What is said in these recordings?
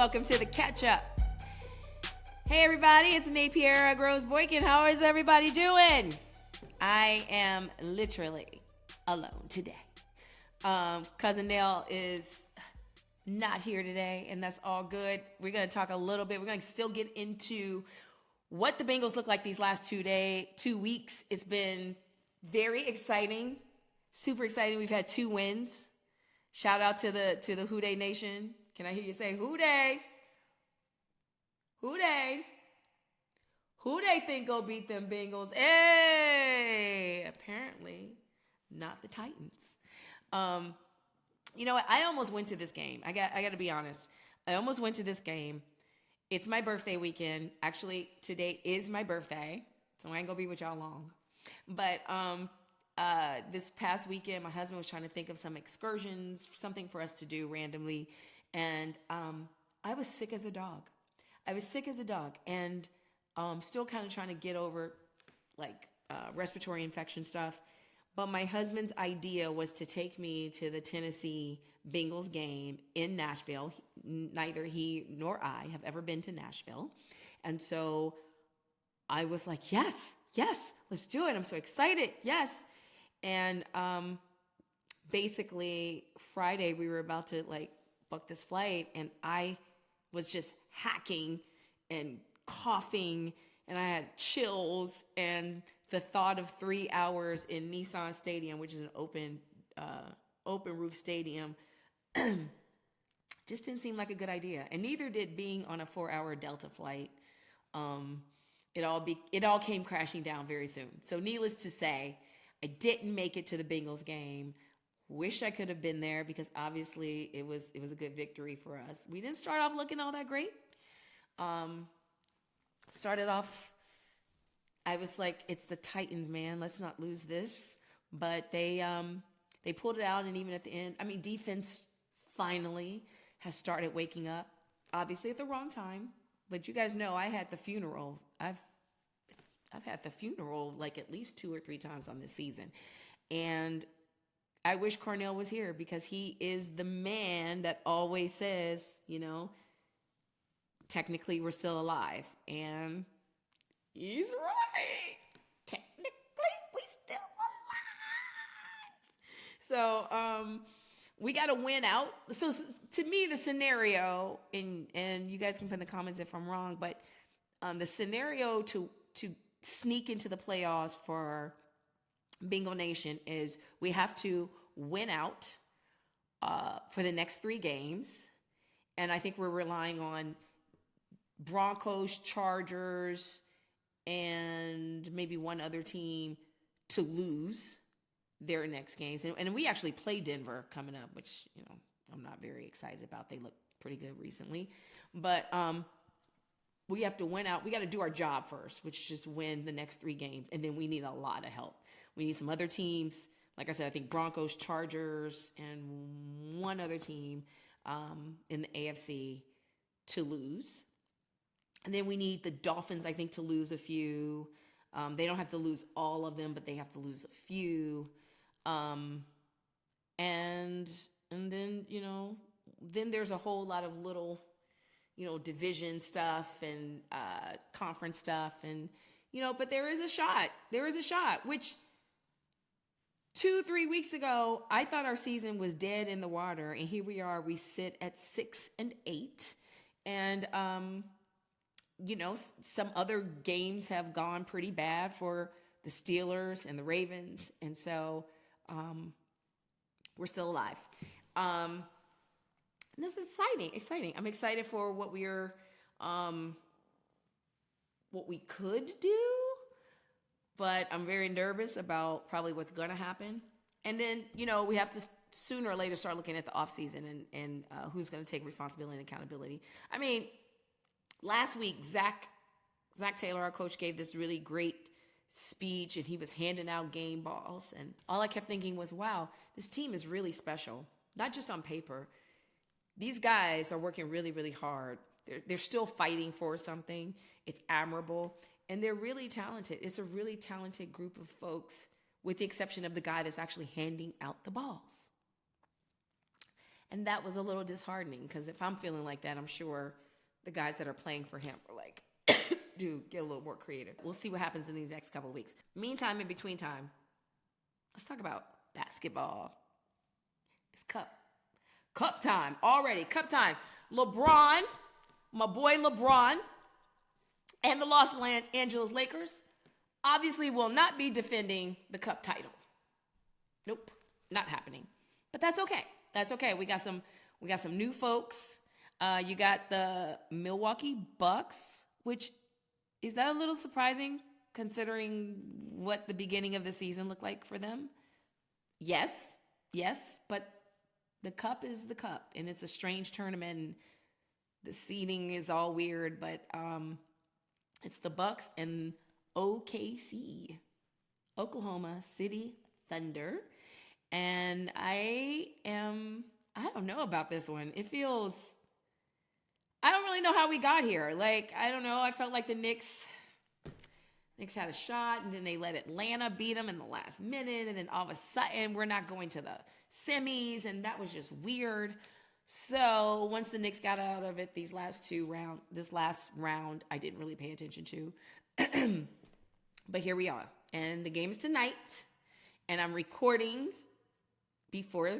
welcome to the catch-up. Hey everybody, it's Napiera Groves Boykin. How is everybody doing? I am literally alone today. Cousin Nell is not here today, and that's all good. We're going to talk a little bit. We're going to still get into what the Bengals look like these last 2 weeks. It's been very exciting, super exciting. We've had 2 wins. Shout out to the Who Dey Nation. Can I hear you say Who Dey? Who Dey? Who they think go beat them Bengals? Hey, apparently not the Titans. You know what? I almost went to this game. I got to be honest. I almost went to this game. It's my birthday weekend. Actually, today is my birthday, so I ain't gonna be with y'all long. But this past weekend, my husband was trying to think of some excursions, something for us to do randomly, and I was sick as a dog. And still kind of trying to get over respiratory infection stuff. But my husband's idea was to take me to the Tennessee Bengals game in Nashville. Neither he nor I have ever been to Nashville. And so I was like, yes, let's do it. I'm so excited. Yes. And basically Friday we were about to book this flight, and I was just hacking and coughing, and I had chills, and the thought of 3 hours in Nissan Stadium, which is an open roof stadium, just didn't seem like a good idea. And neither did being on a 4-hour Delta flight. It all came crashing down very soon. So needless to say, I didn't make it to the Bengals game. Wish I could have been there, because obviously it was a good victory for us. We didn't start off looking all that great. Started off, I was like, it's the Titans, man. Let's not lose this. But they pulled it out, and even at the end, defense finally has started waking up. Obviously at the wrong time, but you guys know I had the funeral. I've had the funeral at least 2 or 3 times on this season, and I wish Cornell was here, because he is the man that always says, technically we're still alive. And he's right. Technically we still alive. So we got to win out. So to me, the scenario, and you guys can put in the comments if I'm wrong, but the scenario to sneak into the playoffs for Bengal Nation is we have to win out for the next 3 games. And I think we're relying on Broncos, Chargers, and maybe one other team to lose their next games. And we actually play Denver coming up, which, I'm not very excited about. They look pretty good recently. But we have to win out. We got to do our job first, which is just win the next 3 games. And then we need a lot of help. We need some other teams. Like I said, I think Broncos, Chargers, and one other team in the AFC to lose. And then we need the Dolphins, I think, to lose a few. They don't have to lose all of them, but they have to lose a few. And then, then there's a whole lot of little, division stuff and conference stuff. And, but there is a shot. There is a shot, which 2-3 weeks ago, I thought our season was dead in the water. And here we are. We sit at 6-8. And, some other games have gone pretty bad for the Steelers and the Ravens. And so we're still alive. And this is exciting. I'm excited for what we could do, but I'm very nervous about probably what's going to happen. And then, we have to sooner or later start looking at the offseason and who's going to take responsibility and accountability. Last week, Zach Taylor, our coach, gave this really great speech, and he was handing out game balls. And all I kept thinking was, wow, this team is really special, not just on paper. These guys are working really, really hard. They're still fighting for something. It's admirable, and they're really talented. It's a really talented group of folks, with the exception of the guy that's actually handing out the balls. And that was a little disheartening because if I'm feeling like that, I'm sure the guys that are playing for him are like, dude, get a little more creative. We'll see what happens in these next couple of weeks. Meantime, in between time, let's talk about basketball. It's cup time already. Cup time. LeBron, my boy LeBron, and the Los Angeles Lakers obviously will not be defending the cup title. Nope, not happening. But that's okay. That's okay. We got some new folks. You got the Milwaukee Bucks, which is that a little surprising considering what the beginning of the season looked like for them? Yes, but the cup is the cup, and it's a strange tournament. And the seeding is all weird, but it's the Bucks and OKC, Oklahoma City Thunder. And I don't know about this one. It feels, I don't really know how we got here. Like, I don't know. I felt like the Knicks had a shot, and then they let Atlanta beat them in the last minute. And then all of a sudden, we're not going to the semis, and that was just weird. So once the Knicks got out of it, this last round, I didn't really pay attention to. But here we are. And the game is tonight. And I'm recording before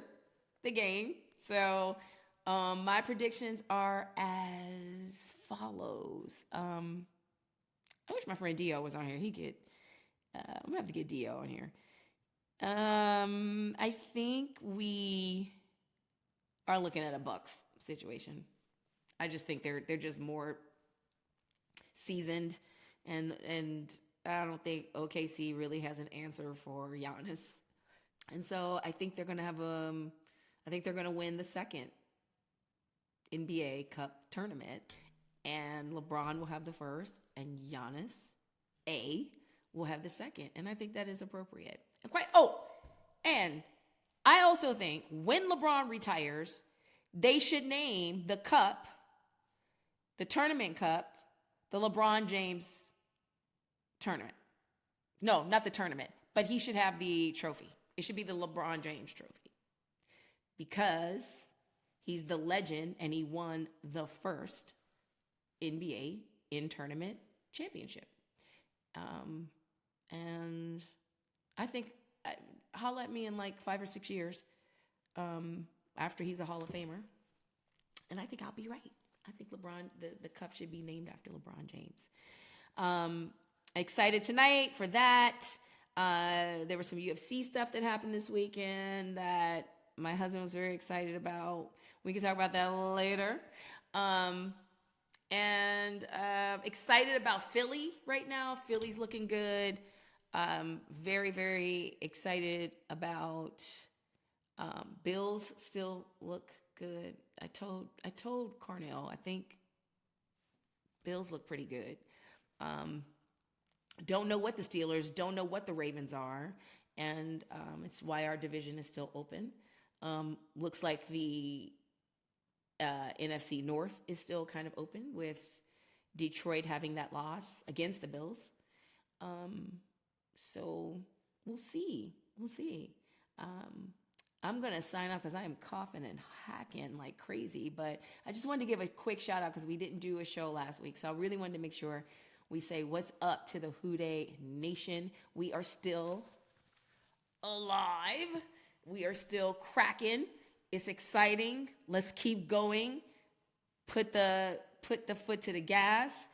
the game. So my predictions are as follows. I wish my friend Dio was on here. I'm going to have to get Dio on here. I think we are looking at a Bucks situation. I just think they're just more seasoned, and I don't think OKC really has an answer for Giannis. And so I think they're going to win the second NBA Cup tournament, and LeBron will have the first, and Giannis will have the second. And I think that is appropriate. And I also think when LeBron retires, they should name the cup, the tournament cup, the LeBron James tournament. No, not the tournament, but he should have the trophy. It should be the LeBron James trophy because he's the legend and he won the first NBA in-tournament championship. And I think, holla at me in like 5 or 6 years after he's a Hall of Famer, and I think I'll be right. I think the cup should be named after LeBron James. Excited tonight for that. There was some UFC stuff that happened this weekend that my husband was very excited about. We can talk about that later. And excited about Philly right now. Philly's looking good. Very, very excited about Bills still look good. I told Cornell, I think Bills look pretty good. Don't know what the Steelers, don't know what the Ravens are, and it's why our division is still open. Looks like the NFC North is still kind of open with Detroit having that loss against the Bills. So we'll see. I'm going to sign off because I am coughing and hacking like crazy, but I just wanted to give a quick shout out because we didn't do a show last week. So I really wanted to make sure we say what's up to the Houday Nation. We are still alive. We are still cracking. It's exciting. Let's keep going. Put the foot to the gas.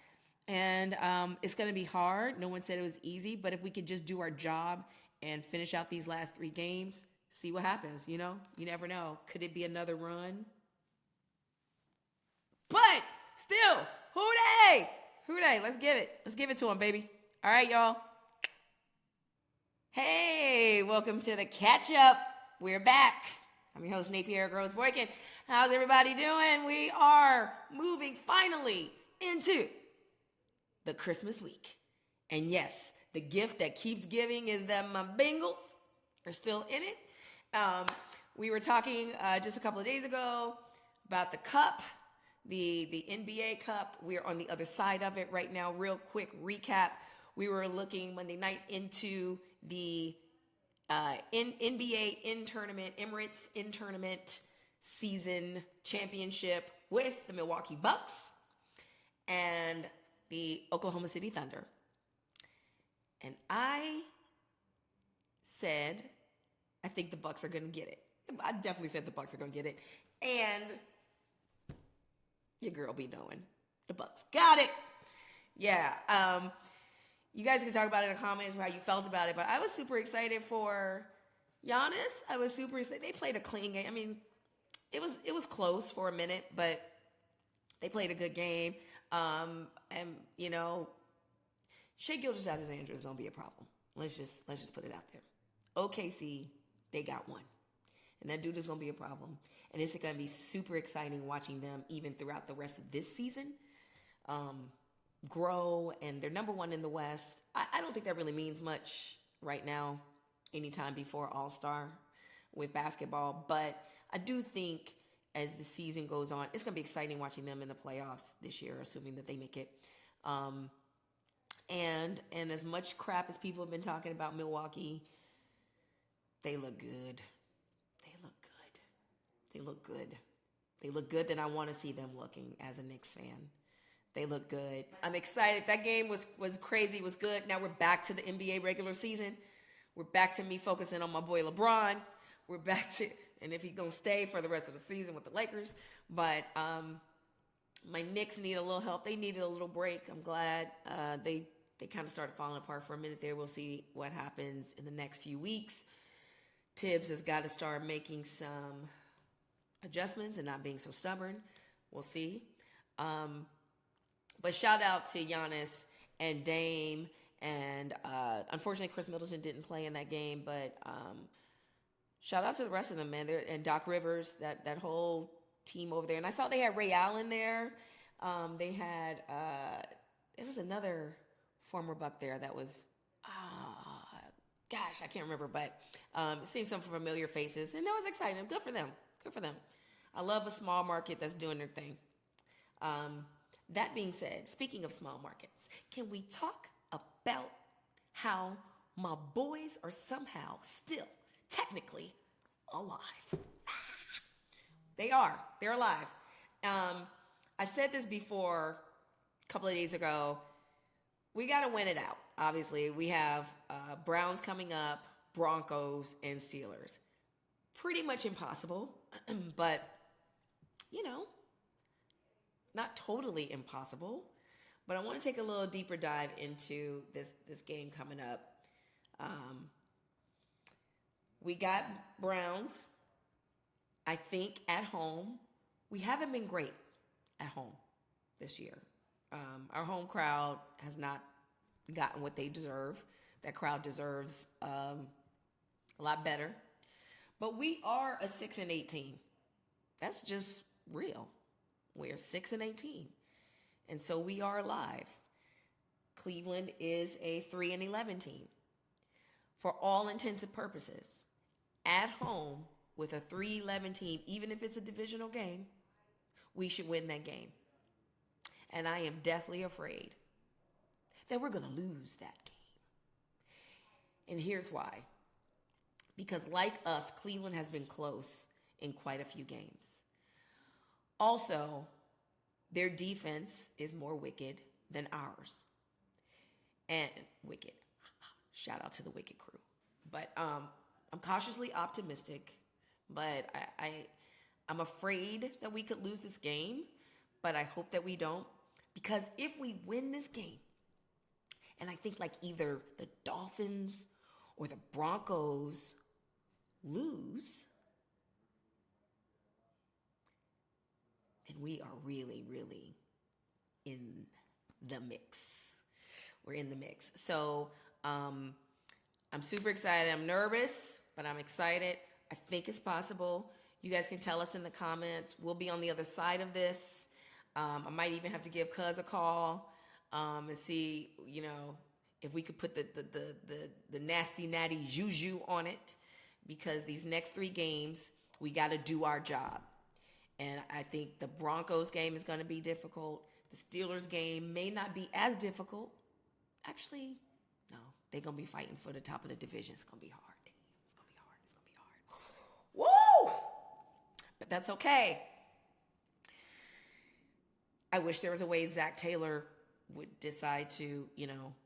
And it's going to be hard. No one said it was easy, but if we could just do our job and finish out these last 3 games, see what happens, you know? You never know. Could it be another run? But still, Houday! Houday, let's give it. Let's give it to him, baby. All right, y'all. Hey, welcome to the catch up. We're back. I'm your host, Napiera Groves Boykin. How's everybody doing? We are moving finally into the Christmas week. And yes, the gift that keeps giving is that my Bengals are still in it. We were talking just a couple of days ago about the cup, the NBA Cup. We're on the other side of it right now. Real quick recap. We were looking Monday night into the NBA in-tournament, Emirates in-tournament season championship with the Milwaukee Bucks and the Oklahoma City Thunder. And I said, I think the Bucks are going to get it. I definitely said the Bucks are going to get it. And your girl be knowing. The Bucks got it. Yeah. You guys can talk about it in the comments how you felt about it. But I was super excited for Giannis. I was super excited. They played a clean game. I mean, it was close for a minute, but they played a good game. And, you know, Shai Gilgeous-Alexander is going to be a problem. Let's just put it out there. OKC, they got one. And that dude is going to be a problem. And it's going to be super exciting watching them even throughout the rest of this season grow. And they're number one in the West. I don't think that really means much right now, anytime before All-Star with basketball. But I do think as the season goes on, it's going to be exciting watching them in the playoffs this year, assuming that they make it. And as much crap as people have been talking about Milwaukee, they look good. They look good. They look good than I want to see them looking as a Knicks fan. They look good. I'm excited. That game was crazy. It was good. Now we're back to the NBA regular season. We're back to me focusing on my boy LeBron. We're back to, and if he's going to stay for the rest of the season with the Lakers. But my Knicks need a little help. They needed a little break. I'm glad they kind of started falling apart for a minute there. We'll see what happens in the next few weeks. Tibbs has got to start making some adjustments and not being so stubborn. We'll see. But shout out to Giannis and Dame. And unfortunately, Chris Middleton didn't play in that game. But shout out to the rest of them, man. And Doc Rivers, that whole team over there. And I saw they had Ray Allen there. They had, there was another former Buck there that was, gosh, I can't remember. But seeing some familiar faces. And that was exciting. Good for them. Good for them. I love a small market that's doing their thing. That being said, speaking of small markets, can we talk about how my boys are somehow still technically alive? They are. They're alive. I said this before a couple of days ago. We got to win it out. Obviously, we have Browns coming up, Broncos, and Steelers. Pretty much impossible, but, you know, not totally impossible. But I want to take a little deeper dive into this game coming up. We got Browns, I think, at home. We haven't been great at home this year. Our home crowd has not gotten what they deserve. That crowd deserves a lot better. But we are a 6-8 team. That's just real. We're 6-18. And so we are alive. Cleveland is a 3-11 team. For all intents and purposes, at home with a 3-11 team, even if it's a divisional game, we should win that game. And I am deathly afraid that we're going to lose that game. And here's why. Because like us, Cleveland has been close in quite a few games. Also, their defense is more wicked than ours. And wicked. Shout out to the Wicked crew. But I'm cautiously optimistic. But I'm afraid that we could lose this game. But I hope that we don't. Because if we win this game, and I think like either the Dolphins or the Broncos lose, then we are really, really in the mix. We're in the mix. So I'm super excited. I'm nervous, but I'm excited. I think it's possible. You guys can tell us in the comments. We'll be on the other side of this. I might even have to give Cuz a call and see, you know, if we could put the nasty natty juju on it. Because these next 3 games, we got to do our job. And I think the Broncos game is going to be difficult. The Steelers game may not be as difficult. Actually, no. They're going to be fighting for the top of the division. It's going to be hard. It's going to be hard. It's going to be hard. Woo! but that's okay. I wish there was a way Zach Taylor would decide to,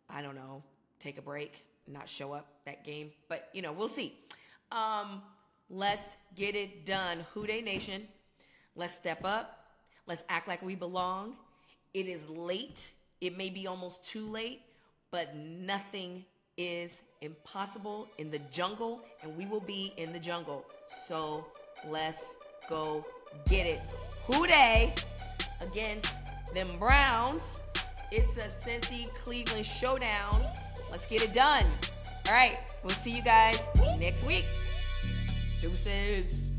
I don't know, take a break, not show up that game. But, we'll see. Let's get it done. Who Dey Nation, let's step up. Let's act like we belong. It is late. It may be almost too late, but nothing is impossible in the jungle, and we will be in the jungle. So let's go get it. Who Dey against them Browns. It's a Cincy-Cleveland showdown. Let's get it done. All right, we'll see you guys next week. Deuces.